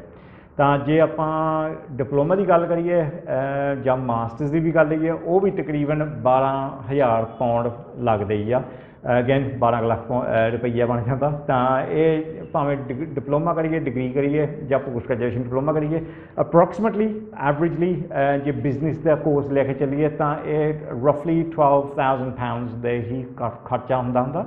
ਤਾਂ ਜੇ ਆਪਾਂ ਡਿਪਲੋਮਾ ਦੀ ਗੱਲ ਕਰੀਏ ਜਾਂ ਮਾਸਟਰਸ ਦੀ ਵੀ ਗੱਲ ਕਰੀਏ ਉਹ ਵੀ ਤਕਰੀਬਨ £12,000 ਲੱਗਦੇ ਹੀ ਆ। ਅਗੇਨ 12 ਲੱਖ ਰੁਪਈਆ ਬਣ ਜਾਂਦਾ। ਤਾਂ ਇਹ ਭਾਵੇਂ ਡਿਪਲੋਮਾ ਕਰੀਏ, ਡਿਗਰੀ ਕਰੀਏ ਜਾਂ ਪੋਸਟ ਗ੍ਰੈਜੂਏਸ਼ਨ ਡਿਪਲੋਮਾ ਕਰੀਏ, ਅਪਰੋਕਸੀਮੇਟਲੀ ਐਵਰੇਜਲੀ ਜੇ ਬਿਜ਼ਨਸ ਦਾ ਕੋਰਸ ਲੈ ਕੇ ਚੱਲੀਏ ਤਾਂ ਇਹ ਰਫਲੀ £12,000 ਦੇ ਹੀ ਖਰਚਾ ਹੁੰਦਾ।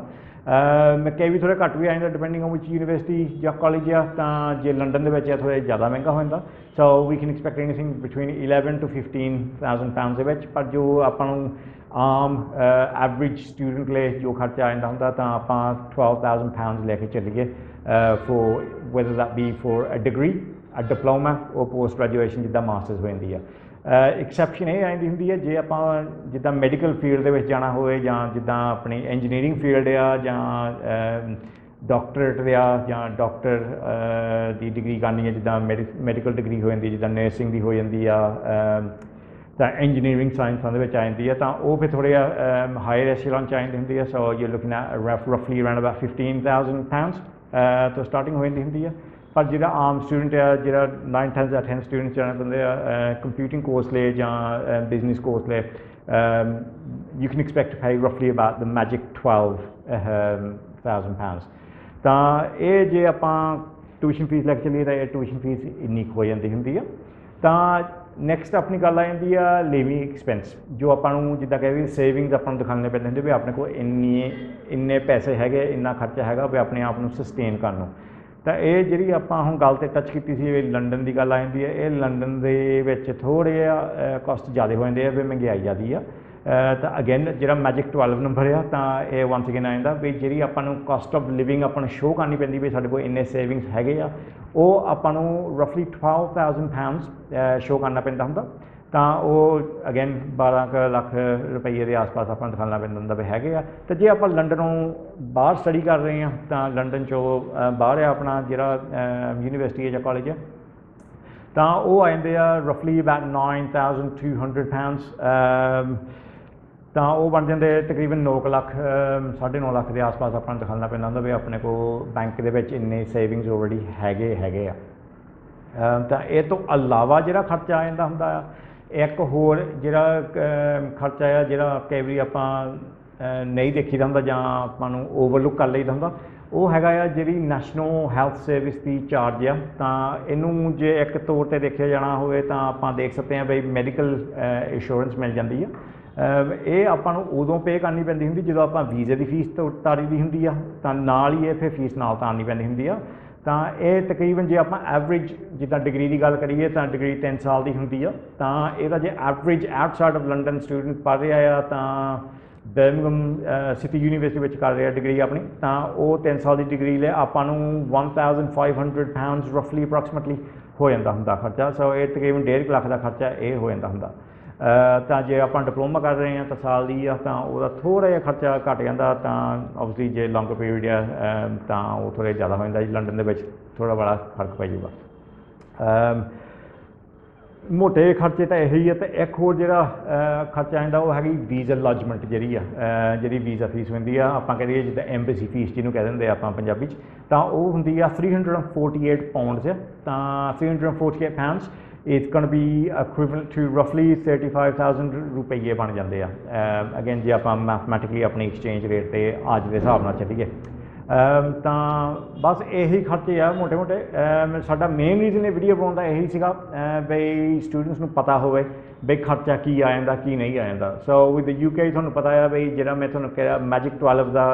ਕਈ ਵੀ ਥੋੜ੍ਹੇ ਘੱਟ ਵੀ ਆ ਜਾਂਦਾ ਡਿਪੈਂਡਿੰਗ ਔਨ ਵਿਚ ਯੂਨੀਵਰਸਿਟੀ ਜਾਂ ਕਾਲਜ ਆ। ਤਾਂ ਜੇ ਲੰਡਨ ਦੇ ਵਿੱਚ ਆ ਥੋੜ੍ਹਾ ਜ਼ਿਆਦਾ ਮਹਿੰਗਾ ਹੋ ਜਾਂਦਾ। So we can expect anything between 11 to 15,000 pounds ਦੇ ਵਿੱਚ। ਪਰ ਜੋ ਆਪਾਂ ਨੂੰ ਆਮ ਐਵਰੇਜ ਸਟੂਡੈਂਟ ਲਈ ਜੋ ਖਰਚਾ ਆ ਜਾਂਦਾ ਹੁੰਦਾ ਤਾਂ ਆਪਾਂ £12,000 ਲੈ ਕੇ ਚੱਲੀਏ for whether that be for a degree, a diploma ਉਹ ਪੋਸਟ ਗ੍ਰੈਜੂਏਸ਼ਨ ਜਿੱਦਾਂ ਮਾਸਟਰਸ ਹੋ ਜਾਂਦੀ ਆ। ਐਕਸੈਪਸ਼ਨ ਇਹ ਆਉਂਦੀ ਹੁੰਦੀ ਹੈ ਜੇ ਆਪਾਂ ਜਿੱਦਾਂ ਮੈਡੀਕਲ ਫੀਲਡ ਦੇ ਵਿੱਚ ਜਾਣਾ ਹੋਵੇ ਜਾਂ ਜਿੱਦਾਂ ਆਪਣੀ ਇੰਜੀਨੀਅਰਿੰਗ ਫੀਲਡ ਆ ਜਾਂ ਡਾਕਟਰੇਟ ਆ ਜਾਂ ਡਾਕਟਰ ਦੀ ਡਿਗਰੀ ਕਰਨੀ ਹੈ, ਜਿੱਦਾਂ ਮੈਡੀਕਲ ਡਿਗਰੀ ਹੋ ਜਾਂਦੀ, ਜਿੱਦਾਂ ਨਰਸਿੰਗ ਦੀ ਹੋ ਜਾਂਦੀ ਆ, ਤਾਂ ਇੰਜੀਨੀਅਰਿੰਗ ਸਾਇੰਸਾਂ ਦੇ ਵਿੱਚ ਆ ਜਾਂਦੀ ਹੈ। ਤਾਂ ਉਹ ਫਿਰ ਥੋੜ੍ਹੇ ਜਿਹਾ ਹਾਇਰ ਐਸ਼ੀਲਨ 'ਚ ਆ ਜਾਂਦੀ ਹੁੰਦੀ ਹੈ। ਸੋ ਯੂ ਲੁਕਿੰਗ ਐਟ ਰਫਲੀ ਅਰਾਊਂਡ ਅਬਾਊਟ £15,000 ਤੋਂ ਸਟਾਰਟਿੰਗ ਹੋ ਜਾਂਦੀ ਹੁੰਦੀ ਹੈ। ਪਰ ਜਿਹੜਾ ਆਮ ਸਟੂਡੈਂਟ ਆ, ਜਿਹੜਾ 9th ਜਾਂ 10th ਸਟੂਡੈਂਟ ਜਾਣਾ ਚਾਹੁੰਦੇ ਆ ਕੰਪਿਊਟਿੰਗ ਕੋਰਸ ਲਈ ਜਾਂ ਬਿਜ਼ਨਸ ਕੋਰਸ ਲਈ, you can expect to pay ਰਫਲੀ ਅਬਾਊਟ ਦ ਮੈਜਿਕ £12,000। ਤਾਂ ਇਹ ਜੇ ਆਪਾਂ ਟਿਊਸ਼ਨ ਫੀਸ ਲੈ ਕੇ ਚੱਲੀਏ ਤਾਂ ਇਹ ਟਿਊਸ਼ਨ ਫੀਸ ਇੰਨੀ ਕੁ ਹੋ ਜਾਂਦੀ ਹੁੰਦੀ ਆ। ਤਾਂ ਨੈਕਸਟ ਆਪਣੀ ਗੱਲ ਆ ਜਾਂਦੀ ਆ ਲਿਵਿੰਗ ਐਕਸਪੈਂਸ, ਜੋ ਆਪਾਂ ਨੂੰ ਜਿੱਦਾਂ ਕਹਿ ਵੀ ਸੇਵਿੰਗਸ ਆਪਾਂ ਨੂੰ ਦਿਖਾਉਣੇ ਪੈਂਦੇ ਹੁੰਦੇ ਵੀ ਆਪਣੇ ਕੋਲ ਇੰਨੇ ਪੈਸੇ ਹੈਗੇ, ਇੰਨਾ ਖਰਚਾ ਹੈਗਾ ਵੀ ਆਪਣੇ ਆਪ ਨੂੰ ਸਸਟੇਨ ਕਰਨ ਨੂੰ। ਤਾਂ ਇਹ ਜਿਹੜੀ ਆਪਾਂ ਹੁਣ ਗੱਲ 'ਤੇ ਟੱਚ ਕੀਤੀ ਸੀ ਲੰਡਨ ਦੀ ਗੱਲ ਆ ਜਾਂਦੀ ਹੈ, ਇਹ ਲੰਡਨ ਦੇ ਵਿੱਚ ਥੋੜ੍ਹੇ ਜਿਹਾ ਕਾਸਟ ਜ਼ਿਆਦਾ ਹੋ ਜਾਂਦੇ ਆ ਵੀ ਮਹਿੰਗਾਈ ਜ਼ਿਆਦੀ ਆ। ਤਾਂ ਅਗੇਨ ਜਿਹੜਾ ਮੈਜਿਕ 12 ਨੰਬਰ ਆ ਤਾਂ ਇਹ ਵੰਸ ਅਗੇਨ ਆ ਜਾਂਦਾ ਵੀ ਜਿਹੜੀ ਆਪਾਂ ਨੂੰ ਕਾਸਟ ਆਫ ਲਿਵਿੰਗ ਆਪਾਂ ਨੂੰ ਸ਼ੋਅ ਕਰਨੀ ਪੈਂਦੀ ਵੀ ਸਾਡੇ ਕੋਲ ਇੰਨੇ ਸੇਵਿੰਗਸ ਹੈਗੇ ਆ, ਉਹ ਆਪਾਂ ਨੂੰ ਰਫਲੀ £12,000 ਸ਼ੋਅ ਕਰਨਾ ਪੈਂਦਾ ਹੁੰਦਾ। ਤਾਂ ਉਹ ਅਗੇਨ 12 ਕੁ ਲੱਖ ਰੁਪਈਏ ਦੇ ਆਸ-ਪਾਸ ਆਪਾਂ ਨੂੰ ਦਿਖਾਉਣਾ ਪੈਂਦਾ ਹੁੰਦਾ ਵੀ ਹੈਗੇ ਆ। ਅਤੇ ਜੇ ਆਪਾਂ ਲੰਡਨੋਂ ਬਾਹਰ ਸਟੱਡੀ ਕਰ ਰਹੇ ਹਾਂ ਤਾਂ ਲੰਡਨ 'ਚੋਂ ਬਾਹਰ ਆ ਆਪਣਾ ਜਿਹੜਾ ਯੂਨੀਵਰਸਿਟੀ ਹੈ ਜਾਂ ਕਾਲਜ ਹੈ, ਤਾਂ ਉਹ ਆ ਜਾਂਦੇ ਆ ਰਫਲੀ ਅਬਾਊਟ £9,200। ਤਾਂ ਉਹ ਬਣ ਜਾਂਦੇ ਤਕਰੀਬਨ 9 ਲੱਖ 9.5 ਲੱਖ ਦੇ ਆਸ-ਪਾਸ ਆਪਾਂ ਨੂੰ ਦਿਖਾਉਣਾ ਪੈਂਦਾ ਹੁੰਦਾ ਵੀ ਆਪਣੇ ਕੋਲ ਬੈਂਕ ਦੇ ਵਿੱਚ ਇੰਨੇ ਸੇਵਿੰਗਸ ਆਲਰੇਡੀ ਹੈਗੇ ਆ। ਤਾਂ ਇਹ ਤੋਂ ਇਲਾਵਾ ਜਿਹੜਾ ਖਰਚਾ ਆ ਜਾਂਦਾ ਹੁੰਦਾ ਆ, ਇੱਕ ਹੋਰ ਜਿਹੜਾ ਖਰਚਾ ਆ ਜਿਹੜਾ ਕਈ ਵਾਰੀ ਆਪਾਂ ਨਹੀਂ ਦੇਖੀਦਾ ਹੁੰਦਾ ਜਾਂ ਆਪਾਂ ਨੂੰ ਓਵਰਲੁੱਕ ਕਰ ਲਈਦਾ ਹੁੰਦਾ, ਉਹ ਹੈਗਾ ਆ ਜਿਹੜੀ ਨੈਸ਼ਨਲ ਹੈਲਥ ਸਰਵਿਸ ਦੀ ਚਾਰਜ ਆ। ਤਾਂ ਇਹਨੂੰ ਜੇ ਇੱਕ ਤੌਰ 'ਤੇ ਦੇਖਿਆ ਜਾਣਾ ਹੋਵੇ ਤਾਂ ਆਪਾਂ ਦੇਖ ਸਕਦੇ ਹਾਂ ਬਈ ਮੈਡੀਕਲ ਇੰਸ਼ੋਰੈਂਸ ਮਿਲ ਜਾਂਦੀ ਆ। ਇਹ ਆਪਾਂ ਨੂੰ ਉਦੋਂ ਪੇ ਕਰਨੀ ਪੈਂਦੀ ਹੁੰਦੀ ਜਦੋਂ ਆਪਾਂ ਵੀਜ਼ੇ ਦੀ ਫੀਸ ਤਾਰੀ ਦੀ ਹੁੰਦੀ ਆ, ਤਾਂ ਨਾਲ ਹੀ ਇਹ ਫਿਰ ਫੀਸ ਨਾਲ ਤਾਰਨੀ ਪੈਂਦੀ ਹੁੰਦੀ ਆ। ਤਾਂ ਇਹ ਤਕਰੀਬਨ ਜੇ ਆਪਾਂ ਐਵਰੇਜ ਜਿੱਦਾਂ ਡਿਗਰੀ ਦੀ ਗੱਲ ਕਰੀਏ ਤਾਂ ਡਿਗਰੀ 3 ਸਾਲ ਦੀ ਹੁੰਦੀ ਆ, ਤਾਂ ਇਹਦਾ ਜੇ average outside of London student ਪੜ੍ਹ ਰਿਹਾ ਆ ਤਾਂ ਬਰਮਿੰਘਮ ਸਿਟੀ ਯੂਨੀਵਰਸਿਟੀ ਵਿੱਚ ਕਰ ਰਿਹਾ ਡਿਗਰੀ ਆਪਣੀ, ਤਾਂ ਉਹ 3 ਸਾਲ ਦੀ ਡਿਗਰੀ ਲਈ ਆਪਾਂ ਨੂੰ £1500 ਰਫਲੀ ਅਪਰੋਕਸੀਮੇਟਲੀ ਹੋ ਜਾਂਦਾ ਹੁੰਦਾ ਖਰਚਾ। ਸੋ ਇਹ ਤਕਰੀਬਨ 1.5 ਲੱਖ ਦਾ ਖਰਚਾ ਇਹ ਹੋ ਜਾਂਦਾ ਹੁੰਦਾ। ਤਾਂ ਜੇ ਆਪਾਂ ਡਿਪਲੋਮਾ ਕਰ ਰਹੇ ਹਾਂ ਤਾਂ ਸਾਲ ਦੀ ਆ ਤਾਂ ਉਹਦਾ ਥੋੜ੍ਹਾ ਜਿਹਾ ਖਰਚਾ ਘੱਟ ਜਾਂਦਾ, ਤਾਂ ਓਬਵੀਅਸਲੀ ਜੇ ਲੌਂਗਰ ਪੀਰੀਅਡ ਆ ਤਾਂ ਉਹ ਥੋੜ੍ਹਾ ਜ਼ਿਆਦਾ ਹੋ ਜਾਂਦਾ ਜੀ। ਲੰਡਨ ਦੇ ਵਿੱਚ ਥੋੜ੍ਹਾ ਬੜਾ ਫਰਕ ਪੈ ਜਾਊਗਾ। ਮੋਟੇ ਖਰਚੇ ਤਾਂ ਇਹੀ ਹੈ। ਤੇ ਇੱਕ ਹੋਰ ਜਿਹੜਾ ਖਰਚਾ ਆਉਂਦਾ ਉਹ ਹੈਗੀ ਵੀਜ਼ਾ ਲੌਜਮੈਂਟ ਜਿਹੜੀ ਵੀਜ਼ਾ ਫੀਸ ਹੁੰਦੀ ਆ, ਆਪਾਂ ਕਹੀਏ ਜਿੱਦਾਂ ਐਮਬੈਸੀ ਫੀਸ ਜਿਹਨੂੰ ਕਹਿ ਦਿੰਦੇ ਆਪਾਂ ਪੰਜਾਬੀ 'ਚ, ਤਾਂ ਉਹ ਹੁੰਦੀ ਆ £348 ਆ। ਤਾਂ £348 it's going to be equivalent to roughly 35,000 ਰੁਪਈਏ ਬਣ ਜਾਂਦੇ ਆ। ਅਗੇਨ ਜੇ ਆਪਾਂ ਮੈਥਮੈਟਿਕਲੀ ਆਪਣੀ ਐਕਸਚੇਂਜ ਰੇਟ 'ਤੇ ਅੱਜ ਦੇ ਹਿਸਾਬ ਨਾਲ ਚੱਲੀਏ ਤਾਂ ਬਸ ਇਹੀ ਖਰਚੇ ਆ ਮੋਟੇ ਮੋਟੇ। ਸਾਡਾ ਮੇਨ ਰੀਜ਼ਨ ਇਹ ਵੀਡੀਓ ਬਣਾਉਣ ਦਾ ਇਹੀ ਸੀਗਾ ਬਈ ਸਟੂਡੈਂਟਸ ਨੂੰ ਪਤਾ ਹੋਵੇ ਬਈ ਖਰਚਾ ਕੀ ਆ ਜਾਂਦਾ ਕੀ ਨਹੀਂ ਆ ਜਾਂਦਾ। ਸੋ ਵਿਦ UK ਤੁਹਾਨੂੰ ਪਤਾ ਆ ਬਈ ਜਿਹੜਾ ਮੈਂ ਤੁਹਾਨੂੰ ਕਿਹਾ ਮੈਜਿਕ 12 ਦਾ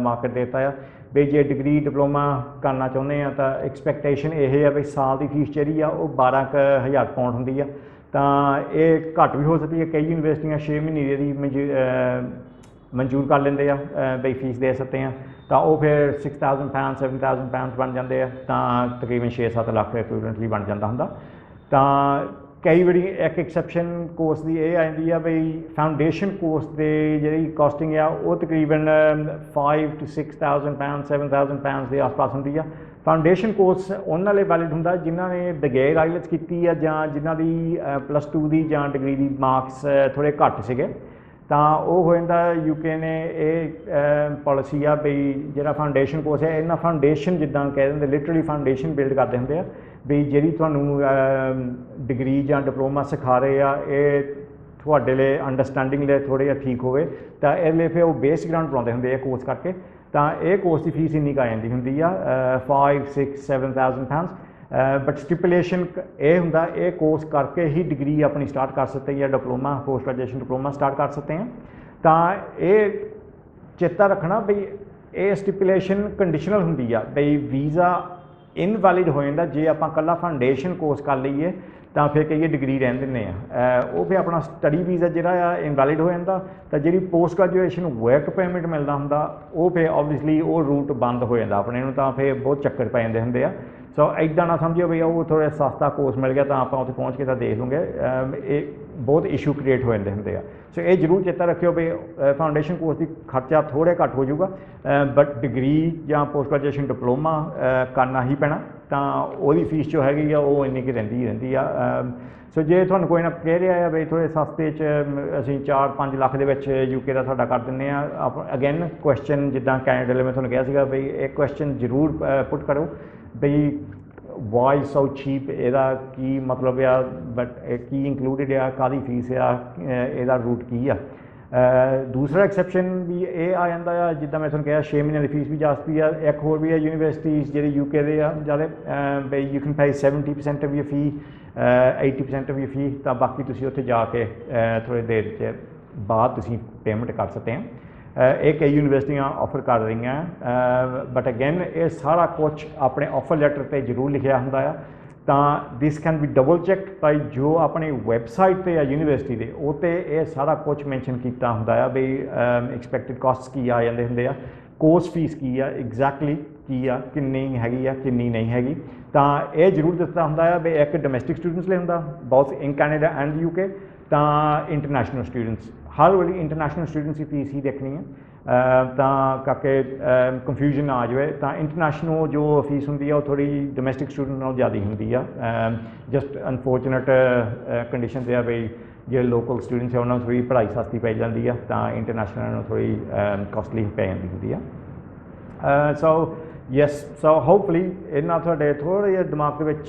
ਮਾਰਕੀਟ ਦੇਤਾ ਆ ਬਈ ਜੇ ਡਿਗਰੀ ਡਿਪਲੋਮਾ ਕਰਨਾ ਚਾਹੁੰਦੇ ਆ ਤਾਂ ਐਕਸਪੈਕਟੇਸ਼ਨ ਇਹ ਆ ਬਈ ਸਾਲ ਦੀ ਫੀਸ ਜਿਹੜੀ ਆ ਉਹ £12,000 ਹੁੰਦੀ ਆ। ਤਾਂ ਇਹ ਘੱਟ ਵੀ ਹੋ ਸਕਦੀ ਹੈ, ਕਈ ਯੂਨੀਵਰਸਿਟੀਆਂ 6 ਮਹੀਨੇ ਦੀ ਮਨਜ਼ੂਰ ਕਰ ਲੈਂਦੇ ਆ ਬਈ ਫੀਸ ਦੇ ਸਕਦੇ ਆ, ਤਾਂ ਉਹ ਫਿਰ £6,000 £7,000 ਬਣ ਜਾਂਦੇ ਆ, ਤਾਂ ਤਕਰੀਬਨ 6-7 ਲੱਖ ਐਕੁਇਵਲੈਂਟਲੀ ਬਣ ਜਾਂਦਾ ਹੁੰਦਾ। ਤਾਂ ਕਈ ਵਾਰੀ ਇੱਕ ਐਕਸੈਪਸ਼ਨ ਕੋਰਸ ਦੀ ਇਹ ਆ ਜਾਂਦੀ ਆ ਬਈ ਫਾਊਂਡੇਸ਼ਨ ਕੋਰਸ ਦੇ ਜਿਹੜੀ ਕਾਸਟਿੰਗ ਆ ਉਹ ਤਕਰੀਬਨ £5,000 to £6,000 £7,000 ਦੇ ਆਸ-ਪਾਸ ਹੁੰਦੀ ਆ। ਫਾਊਂਡੇਸ਼ਨ ਕੋਰਸ ਉਹਨਾਂ ਲਈ ਵੈਲਿਡ ਹੁੰਦਾ ਜਿਨ੍ਹਾਂ ਨੇ ਬਗੈਰ ਆਈਲੈਟਸ ਕੀਤੀ ਆ ਜਾਂ ਜਿਨ੍ਹਾਂ ਦੀ +2 ਦੀ ਜਾਂ ਡਿਗਰੀ ਦੀ ਮਾਰਕਸ ਥੋੜ੍ਹੇ ਘੱਟ ਸੀਗੇ, ਤਾਂ ਉਹ ਹੋ ਜਾਂਦਾ UK ਨੇ ਇਹ ਪਾਲਿਸੀ ਆ ਬਈ ਜਿਹੜਾ ਫਾਊਂਡੇਸ਼ਨ ਕੋਰਸ ਹੈ ਇਹਨਾਂ ਫਾਊਂਡੇਸ਼ਨ ਜਿੱਦਾਂ ਕਹਿ ਦਿੰਦੇ ਲਿਟਰਲੀ ਫਾਊਂਡੇਸ਼ਨ ਬਿਲਡ ਕਰਦੇ ਹੁੰਦੇ ਆ ਵੀ ਜਿਹੜੀ ਤੁਹਾਨੂੰ ਡਿਗਰੀ ਜਾਂ ਡਿਪਲੋਮਾ ਸਿਖਾ ਰਹੇ ਆ ਇਹ ਤੁਹਾਡੇ ਲਈ ਅੰਡਰਸਟੈਂਡਿੰਗ ਲਈ ਥੋੜ੍ਹਾ ਜਿਹਾ ਠੀਕ ਹੋਵੇ, ਤਾਂ ਇਹਦੇ ਲਈ ਫਿਰ ਉਹ ਬੇਸ ਗਰਾਊਂਡ ਬਣਾਉਂਦੇ ਹੁੰਦੇ ਆ ਕੋਰਸ ਕਰਕੇ। ਤਾਂ ਇਹ ਕੋਰਸ ਦੀ ਫੀਸ ਇੰਨੀ ਕੁ ਆ ਜਾਂਦੀ ਹੁੰਦੀ ਆ £5,000-6,000-7,000 ਬਟ ਸਟਿਪੂਲੇਸ਼ਨ ਇਹ ਹੁੰਦਾ ਇਹ ਕੋਰਸ ਕਰਕੇ ਹੀ ਡਿਗਰੀ ਆਪਣੀ ਸਟਾਰਟ ਕਰ ਸਕਦੇ ਜਾਂ diploma post graduation diploma start ਕਰ ਸਕਦੇ ਹਾਂ। ਤਾਂ ਇਹ ਚੇਤਾ ਰੱਖਣਾ ਬਈ ਇਹ ਸਟਿਪੂਲੇਸ਼ਨ ਕੰਡੀਸ਼ਨਲ ਹੁੰਦੀ ਆ ਬਈ ਵੀਜ਼ਾ ਇਨਵੈਲਿਡ ਹੋ ਜਾਂਦਾ ਜੇ ਆਪਾਂ ਇਕੱਲਾ ਫਾਊਂਡੇਸ਼ਨ ਕੋਰਸ ਕਰ ਲਈਏ ਤਾਂ ਫਿਰ ਕਹੀਏ ਡਿਗਰੀ ਰਹਿਣ ਦਿੰਦੇ ਆ, ਉਹ ਫਿਰ ਆਪਣਾ ਸਟੱਡੀ ਵੀਜ਼ਾ ਜਿਹੜਾ ਆ ਇਨਵੈਲਿਡ ਹੋ ਜਾਂਦਾ। ਤਾਂ ਜਿਹੜੀ ਪੋਸਟ ਗ੍ਰੈਜੂਏਸ਼ਨ ਵਰਕ ਪਰਮਿਟ ਮਿਲਦਾ ਹੁੰਦਾ ਉਹ ਫਿਰ ਓਬਵੀਅਸਲੀ ਉਹ ਰੂਟ ਬੰਦ ਹੋ ਜਾਂਦਾ ਆਪਣੇ ਨੂੰ, ਤਾਂ ਫਿਰ ਬਹੁਤ ਚੱਕਰ ਪੈ ਜਾਂਦੇ ਹੁੰਦੇ ਆ। ਸੋ ਇੱਦਾਂ ਨਾ ਸਮਝਿਓ ਵੀ ਉਹ ਥੋੜ੍ਹਾ ਸਸਤਾ ਕੋਰਸ ਮਿਲ ਗਿਆ ਤਾਂ ਆਪਾਂ ਉੱਥੇ ਪਹੁੰਚ ਕੇ ਤਾਂ ਦੇਖ ਲੂੰਗੇ, ਇਹ ਬਹੁਤ ਇਸ਼ੂ ਕ੍ਰੀਏਟ ਹੋ ਜਾਂਦੇ ਹੁੰਦੇ ਆ। ਸੋ ਇਹ ਜ਼ਰੂਰ ਚੇਤਾ ਰੱਖਿਓ ਵੀ ਫਾਊਂਡੇਸ਼ਨ ਕੋਰਸ ਦੀ ਖਰਚਾ ਥੋੜ੍ਹੇ ਘੱਟ ਹੋ ਜਾਊਗਾ, ਬਟ ਡਿਗਰੀ ਜਾਂ ਪੋਸਟ ਗ੍ਰੈਜੂਏਸ਼ਨ ਡਿਪਲੋਮਾ ਕਰਨਾ ਹੀ ਪੈਣਾ, ਤਾਂ ਉਹਦੀ ਫੀਸ ਜੋ ਹੈਗੀ ਆ ਉਹ ਇੰਨੀ ਕੁ ਰਹਿੰਦੀ ਆ। ਸੋ ਜੇ ਤੁਹਾਨੂੰ ਕੋਈ ਨਾ ਕਹਿ ਰਿਹਾ ਆ ਵੀ ਥੋੜ੍ਹੇ ਸਸਤੇ 'ਚ ਅਸੀਂ 4-5 ਲੱਖ ਦੇ ਵਿੱਚ UK ਦਾ ਤੁਹਾਡਾ ਕਰ ਦਿੰਦੇ ਆ, ਅਗੇਨ ਕੁਐਸਚਨ ਜਿੱਦਾਂ ਕੈਨੇਡਾ ਲਈ ਮੈਂ ਤੁਹਾਨੂੰ ਕਿਹਾ ਸੀਗਾ ਵੀ ਇਹ ਕੁਐਸਚਨ ਜ਼ਰੂਰ ਪੁੱਟ ਕਰੋ ਬਈ ਵਾਈ ਸੋ ਚੀਪ, ਇਹਦਾ ਕੀ ਮਤਲਬ ਆ, ਬਟ ਕੀ ਇੰਕਲੂਡਿਡ ਆ, ਕਾਹਦੀ ਫੀਸ ਆ, ਇਹਦਾ ਰੂਟ ਕੀ ਆ। ਦੂਸਰਾ ਐਕਸੈਪਸ਼ਨ ਵੀ ਇਹ ਆ ਜਾਂਦਾ ਆ ਜਿੱਦਾਂ ਮੈਂ ਤੁਹਾਨੂੰ ਕਿਹਾ 6 ਮਹੀਨਿਆਂ ਦੀ ਫੀਸ ਵੀ ਜਾਸਤੀ ਆ। ਇੱਕ ਹੋਰ ਵੀ ਆ ਯੂਨੀਵਰਸਿਟੀਜ਼ ਜਿਹੜੇ UK ਦੇ ਆ ਜ਼ਿਆਦਾ ਬਈ you can pay 70% of your fee 80% of your fee, ਤਾਂ ਬਾਕੀ ਤੁਸੀਂ ਉੱਥੇ ਜਾ ਕੇ ਥੋੜ੍ਹੀ ਦੇਰ 'ਚ ਬਾਅਦ ਤੁਸੀਂ ਪੇਮੈਂਟ ਕਰ ਸਕਦੇ ਆ। ਇਹ ਕਈ ਯੂਨੀਵਰਸਿਟੀਆਂ ਆਫਰ ਕਰ ਰਹੀਆਂ, ਬਟ ਅਗੇਨ ਇਹ ਸਾਰਾ ਕੁਛ ਆਪਣੇ ਆਫਰ ਲੈਟਰ 'ਤੇ ਜ਼ਰੂਰ ਲਿਖਿਆ ਹੁੰਦਾ ਆ, ਤਾਂ ਦਿਸ ਕੈਨ ਬੀ ਡਬਲ ਚੈੱਕ ਬਾਈ ਜੋ ਆਪਣੀ ਵੈਬਸਾਈਟ 'ਤੇ ਆ ਯੂਨੀਵਰਸਿਟੀ ਦੇ ਉਹ 'ਤੇ ਇਹ ਸਾਰਾ ਕੁਛ ਮੈਂਸ਼ਨ ਕੀਤਾ ਹੁੰਦਾ ਆ ਬਈ ਐਕਸਪੈਕਟਡ ਕਾਸਟ ਕੀ ਆ ਜਾਂਦੇ ਹੁੰਦੇ ਆ, ਕੋਰਸ ਫੀਸ ਕੀ ਆ, ਐਗਜ਼ੈਕਟਲੀ ਕੀ ਆ, ਕਿੰਨੀ ਹੈਗੀ ਆ ਕਿੰਨੀ ਨਹੀਂ ਹੈਗੀ। ਤਾਂ ਇਹ ਜ਼ਰੂਰ ਦਿੱਤਾ ਹੁੰਦਾ ਆ ਵੀ ਇੱਕ ਡੋਮੈਸਟਿਕ ਸਟੂਡੈਂਟਸ ਲਈ ਹੁੰਦਾ ਬੋਥ ਇਨ ਕੈਨੇਡਾ ਐਂਡ UK, ਤਾਂ ਇੰਟਰਨੈਸ਼ਨਲ ਸਟੂਡੈਂਟਸ ਹਰ ਵਾਰੀ ਇੰਟਰਨੈਸ਼ਨਲ ਸਟੂਡੈਂਟਸ ਦੀ ਫੀਸ ਹੀ ਦੇਖਣੀ ਹੈ, ਤਾਂ ਕਰਕੇ ਕਨਫਿਊਜ਼ਨ ਆ ਜਾਵੇ। ਤਾਂ ਇੰਟਰਨੈਸ਼ਨਲ ਜੋ ਫੀਸ ਹੁੰਦੀ ਆ ਉਹ ਥੋੜ੍ਹੀ ਡੋਮੈਸਟਿਕ ਸਟੂਡੈਂਟ ਨਾਲੋਂ ਜ਼ਿਆਦਾ ਹੁੰਦੀ ਆ, ਜਸਟ ਅਨਫੋਰਚੂਨੇਟ ਕੰਡੀਸ਼ਨ 'ਤੇ ਆ ਬਈ ਜਿਹੜੇ ਲੋਕਲ ਸਟੂਡੈਂਟਸ ਆ ਉਹਨਾਂ ਨੂੰ ਥੋੜ੍ਹੀ ਪੜ੍ਹਾਈ ਸਸਤੀ ਪੈ ਜਾਂਦੀ ਆ, ਤਾਂ ਇੰਟਰਨੈਸ਼ਨਲ ਨੂੰ ਥੋੜ੍ਹੀ ਕਾਸਟਲੀ ਪੈ ਜਾਂਦੀ ਹੁੰਦੀ ਆ। ਸੋ ਯੈਸ, ਸੋ ਹੋਪਫੁਲੀ ਇਹਨਾਂ ਤੁਹਾਡੇ ਥੋੜ੍ਹੇ ਜਿਹੇ ਦਿਮਾਗ ਦੇ ਵਿੱਚ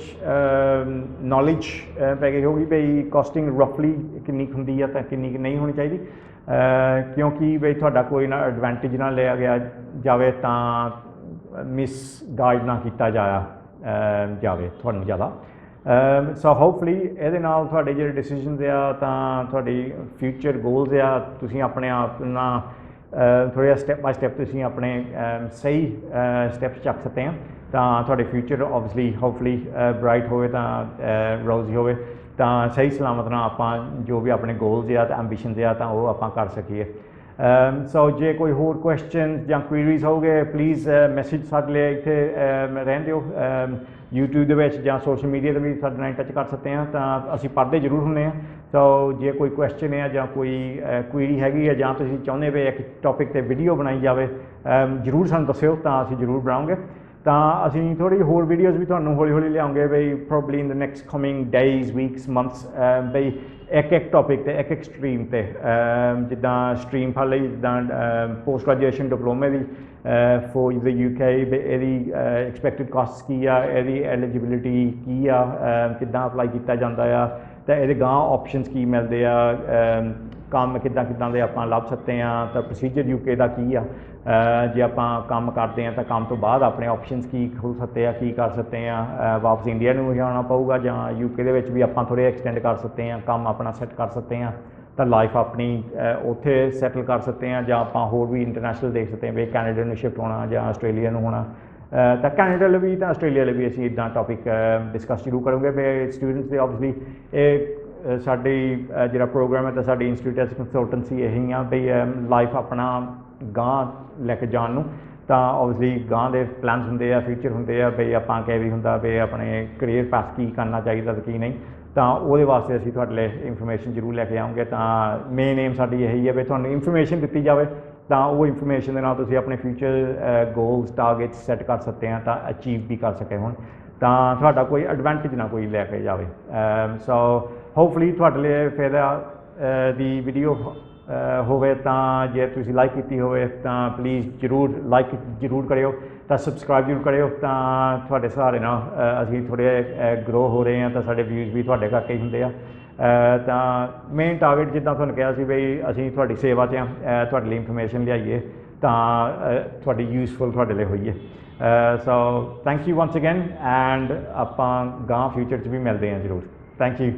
ਨੌਲੇਜ ਪੈ ਗਈ ਹੋਊਗੀ ਬਈ ਕਾਸਟਿੰਗ ਰਫਲੀ ਕਿੰਨੀ ਕੁ ਹੁੰਦੀ ਆ ਤਾਂ ਕਿੰਨੀ ਕੁ ਨਹੀਂ ਹੋਣੀ ਚਾਹੀਦੀ, ਕਿਉਂਕਿ ਬਈ ਤੁਹਾਡਾ ਕੋਈ ਨਾ ਐਡਵਾਂਟੇਜ ਨਾ ਲਿਆ ਗਿਆ ਜਾਵੇ ਤਾਂ ਮਿਸਗਾਈਡ ਨਾ ਕੀਤਾ ਜਾਵੇ ਤੁਹਾਨੂੰ ਜ਼ਿਆਦਾ। ਸੋ ਹੋਪਫੁਲੀ ਇਹਦੇ ਨਾਲ ਤੁਹਾਡੇ ਜਿਹੜੇ ਡਿਸੀਜਨਸ ਆ ਤਾਂ ਤੁਹਾਡੀ ਫਿਊਚਰ ਗੋਲਸ ਆ ਤੁਸੀਂ ਆਪਣੇ ਆਪ ਨਾਲ थोड़ा स्टैप बाय स्टैप तुसीं अपने सही स्टैप्स चक सकते हैं तो थोड़े फ्यूचर ऑबवियसली होपफुली ब्राइट होवे तो रोजी होवे तो सही सलामत ना आपां जो भी अपने गोल्स या एंबिशनस या तो वो आपां कर सकीए। सो जे कोई होर क्वेश्चन ਜਾਂ क्वेरीज ਹੋਗੇ प्लीज़ मैसेज ਸਾਡੇ ਲਈ ਇੱਥੇ ਰਹਿੰਦੇ ਹੋ यूट्यूब ਦੇ ਵਿੱਚ ਜਾਂ ਸੋਸ਼ਲ ਮੀਡੀਆ 'ਤੇ ਵੀ ਸਾਡੇ ਨਾਲ ਟੱਚ ਕਰ ਸਕਦੇ ਹਾਂ ਤਾਂ ਅਸੀਂ ਪੜ੍ਹਦੇ ਜ਼ਰੂਰ ਹੁੰਦੇ ਹਾਂ। ਸੋ ਜੇ ਕੋਈ ਕੁਐਸਚਨ ਹੈ ਜਾਂ ਕੋਈ ਕੁਇਰੀ ਹੈਗੀ ਹੈ ਜਾਂ ਤੁਸੀਂ ਚਾਹੁੰਦੇ ਹੋ ਇੱਕ ਟੌਪਿਕ 'ਤੇ ਵੀਡੀਓ ਬਣਾਈ ਜਾਵੇ ਜ਼ਰੂਰ ਸਾਨੂੰ ਦੱਸਿਓ ਤਾਂ ਅਸੀਂ ਜ਼ਰੂਰ ਬਣਾਵਾਂਗੇ। ਤਾਂ ਅਸੀਂ ਥੋੜ੍ਹੀ ਹੋਰ ਵੀਡੀਓਜ਼ ਵੀ ਤੁਹਾਨੂੰ ਹੌਲੀ ਹੌਲੀ ਲਿਆਉਂਗੇ ਬਈ probably in the next coming days weeks months ਬਈ ਇੱਕ ਟੌਪਿਕ 'ਤੇ ਇੱਕ ਸਟਰੀਮ 'ਤੇ ਜਿੱਦਾਂ ਸਟਰੀਮ ਫੜ ਲਈ ਜਿੱਦਾਂ ਪੋਸਟ ਗ੍ਰੈਜੂਏਸ਼ਨ ਡਿਪਲੋਮੇ ਦੀ ਫੋਰ ਦ UK ਇਹਦੀ ਐਕਸਪੈਕਟਡ ਕਾਸਟ ਕੀ ਆ ਇਹਦੀ ਐਲੀਜੀਬਿਲਿਟੀ ਕੀ ਆ ਕਿੱਦਾਂ ਅਪਲਾਈ ਕੀਤਾ ਜਾਂਦਾ ਆ ਤਾਂ ਇਹਦੇ ਗਾਂ ਆਪਸ਼ਨਸ ਕੀ ਮਿਲਦੇ ਆ ਕੰਮ ਕਿੱਦਾਂ ਦੇ ਆਪਾਂ ਲੱਭ ਸਕਦੇ ਹਾਂ ਤਾਂ ਪ੍ਰੋਸੀਜਰ UK ਦਾ ਕੀ ਆ ਜੇ ਆਪਾਂ ਕੰਮ ਕਰਦੇ ਹਾਂ ਤਾਂ ਕੰਮ ਤੋਂ ਬਾਅਦ ਆਪਣੇ ਆਪਸ਼ਨਸ ਕੀ ਖੁੱਲ੍ਹ ਸਕਦੇ ਆ ਕੀ ਕਰ ਸਕਦੇ ਹਾਂ ਵਾਪਸ ਇੰਡੀਆ ਨੂੰ ਜਾਣਾ ਪਊਗਾ ਜਾਂ UK ਦੇ ਵਿੱਚ ਵੀ ਆਪਾਂ ਥੋੜ੍ਹੇ ਐਕਸਟੈਂਡ ਕਰ ਸਕਦੇ ਹਾਂ ਕੰਮ ਆਪਣਾ ਸੈੱਟ ਕਰ ਸਕਦੇ ਹਾਂ ਤਾਂ ਲਾਈਫ ਆਪਣੀ ਉੱਥੇ ਸੈਟਲ ਕਰ ਸਕਦੇ ਹਾਂ ਜਾਂ ਆਪਾਂ ਹੋਰ ਵੀ ਇੰਟਰਨੈਸ਼ਨਲ ਦੇਖ ਸਕਦੇ ਹਾਂ ਵੀ ਕੈਨੇਡਾ ਨੂੰ ਸ਼ਿਫਟ ਹੋਣਾ ਜਾਂ ਆਸਟ੍ਰੇਲੀਆ ਨੂੰ ਹੋਣਾ ਤਾਂ ਕੈਨੇਡਾ ਲਈ ਵੀ ਤਾਂ ਆਸਟ੍ਰੇਲੀਆ ਲਈ ਵੀ ਅਸੀਂ ਇੱਦਾਂ ਟੌਪਿਕ ਡਿਸਕਸ ਜ਼ਰੂਰ ਕਰੂੰਗੇ ਵੀ ਸਟੂਡੈਂਟਸ ਦੇ ਆਬਵੀਅਸਲੀ ਇਹ ਸਾਡੀ ਜਿਹੜਾ ਪ੍ਰੋਗਰਾਮ ਹੈ ਤਾਂ ਸਾਡੀ ਇੰਸਟੀਟਿਊਟ ਐਸ ਕੰਸਲਟੈਂਸੀ ਇਹੀ ਆ ਵੀ ਲਾਈਫ ਆਪਣਾ ਗਾਂ ਲੈ ਕੇ ਜਾਣ ਨੂੰ ਤਾਂ ਆਬਵੀਅਸਲੀ ਗਾਂ ਦੇ ਪਲਾਨਸ ਹੁੰਦੇ ਆ ਫਿਊਚਰ ਹੁੰਦੇ ਆ ਵੀ ਆਪਾਂ ਕਹਿ ਵੀ ਹੁੰਦਾ ਵੀ ਆਪਣੇ ਕਰੀਅਰ ਪਾਸ ਕੀ ਕਰਨਾ ਚਾਹੀਦਾ ਅਤੇ ਕੀ ਨਹੀਂ ਤਾਂ ਉਹਦੇ ਵਾਸਤੇ ਅਸੀਂ ਤੁਹਾਡੇ ਲਈ ਇਨਫੋਰਮੇਸ਼ਨ ਜ਼ਰੂਰ ਲੈ ਕੇ ਆਉਂਗੇ। ਤਾਂ ਮੇਨ ਏਮ ਸਾਡੀ ਇਹੀ ਹੈ ਵੀ ਤੁਹਾਨੂੰ ਇਨਫੋਰਮੇਸ਼ਨ ਦਿੱਤੀ ਜਾਵੇ ਤਾਂ ਉਹ ਇਨਫੋਰਮੇਸ਼ਨ ਦੇ ਨਾਲ ਤੁਸੀਂ ਆਪਣੇ ਫਿਊਚਰ ਗੋਲਸ ਟਾਰਗੇਟਸ ਸੈੱਟ ਕਰ ਸਕਦੇ ਆ ਤਾਂ ਅਚੀਵ ਵੀ ਕਰ ਸਕੇ ਹੁਣ ਤਾਂ ਤੁਹਾਡਾ ਕੋਈ ਐਡਵਾਂਟੇਜ ਨਾ ਕੋਈ ਲੈ ਕੇ ਜਾਵੇ। ਸੋ ਹੋਪਫੁਲੀ ਤੁਹਾਡੇ ਲਈ ਫਿਰ ਦੀ ਵੀਡੀਓ ਹੋਵੇ ਤਾਂ ਜੇ ਤੁਸੀਂ ਲਾਈਕ ਕੀਤੀ ਹੋਵੇ ਤਾਂ ਪਲੀਜ਼ ਜ਼ਰੂਰ ਲਾਈਕ ਜ਼ਰੂਰ ਕਰਿਓ ਤਾਂ ਸਬਸਕ੍ਰਾਈਬ ਜ਼ਰੂਰ ਕਰਿਓ ਤਾਂ ਤੁਹਾਡੇ ਸਹਾਰੇ ਨਾਲ ਅਸੀਂ ਥੋੜ੍ਹੇ ਗਰੋ ਹੋ ਰਹੇ ਹਾਂ ਤਾਂ ਸਾਡੇ ਵਿਊਜ਼ ਵੀ ਤੁਹਾਡੇ ਕਰਕੇ ਹੀ ਹੁੰਦੇ ਆ ਤਾਂ ਮੇਨ ਟਾਰਗੇਟ ਜਿੱਦਾਂ ਤੁਹਾਨੂੰ ਕਿਹਾ ਸੀ ਬਈ ਅਸੀਂ ਤੁਹਾਡੀ ਸੇਵਾ 'ਚ ਹਾਂ ਤੁਹਾਡੇ ਲਈ ਇਨਫੋਰਮੇਸ਼ਨ ਲਿਆਈਏ ਤਾਂ ਤੁਹਾਡੀ ਯੂਜ਼ਫੁਲ ਤੁਹਾਡੇ ਲਈ ਹੋਈਏ। So thank you once again and ਆਪਾਂ ਗਾਂ ਫਿਊਚਰ 'ਚ ਵੀ ਮਿਲਦੇ ਹਾਂ ਜ਼ਰੂਰ। Thank you.